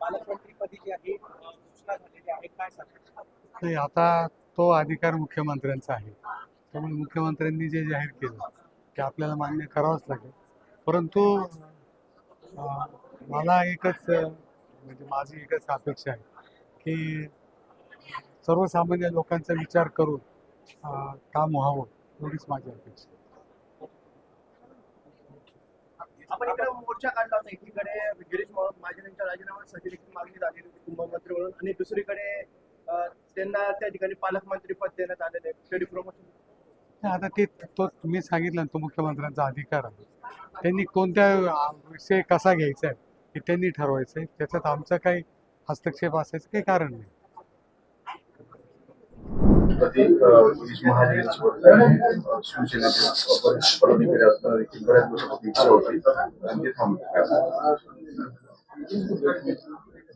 पालकमंत्रीपदी जी आहे सूचना झालेली आहे, काय सांगता? नाही, आता तो अधिकार मुख्यमंत्र्यांचा आहे. त्यामुळे मुख्यमंत्र्यांनी जे जाहीर केलं ते आपल्याला मान्य करावंच लागेल. परंतु मला एकच म्हणजे माझी एकच अपेक्षा आहे की सर्वसामान्य लोकांचा विचार करून काम व्हावं, एवढीच माझी अपेक्षा आहे. आपण इकडे मोर्चा काढला होता, एकीकडे गिरीश महाजन यांच्या राजीनाम्यासाठी देखील मागणी झालेली होती कुंभमंत्री म्हणून, आणि दुसरीकडे त्यांना त्या ठिकाणी पालकमंत्री पद देण्यात आलेले स्टडी प्रमोशन. आता ते तो तुम्ही सांगितलं ना, तो मुख्यमंत्र्यांचा अधिकार आहे. त्यांनी कोणत्या विषय कसा घ्यायचा आहे हे त्यांनी ठरवायचं आहे. त्याच्यात आमचा काही हस्तक्षेप असायचं काही कारण नाही. गिरीश महाजन शिवसेनेचे वरिष्ठ पदाधिकारी असताना देखील बऱ्याच वर्षांची इच्छा होती आणि ते थांबले.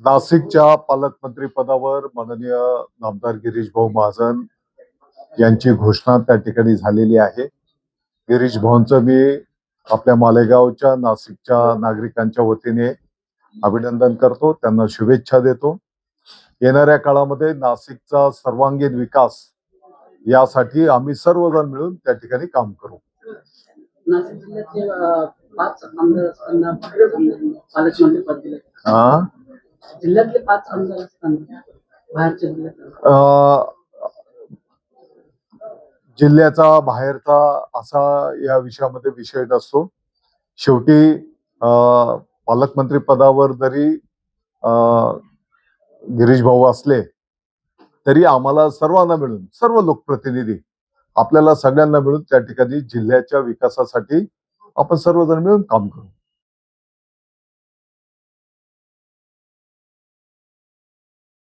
नाशिकच्या पालकमंत्री पदावर माननीय नामदार गिरीश भाऊ महाजन यांची घोषणा त्या ठिकाणी झालेली आहे. गिरीश भाऊंचं मी आपल्या मालेगावच्या नाशिकच्या नागरिकांच्या वतीने अभिनंदन करतो, त्यांना शुभेच्छा देतो. येणाऱ्या काळामध्ये नाशिकचा सर्वांगीण विकास यासाठी आम्ही सर्वजण मिळून त्या ठिकाणी काम करू. नाशिक जिल्ह्यातले 5 आमदार असताना पालकमंत्री पद दिले. जिल्ह्यातले 5 आमदार असताना बाहेरच्या जिल्ह्यात जिल्ह्याचा बाहेरचा असा या विषयामध्ये विषय नसतो. शेवटी पालकमंत्री पदावर जरी गिरीश भाऊ असले तरी आम्हाला सर्वांना मिळून, सर्व लोकप्रतिनिधी आपल्याला सगळ्यांना मिळून त्या ठिकाणी जिल्ह्याच्या विकासासाठी आपण सर्वजण मिळून काम करू.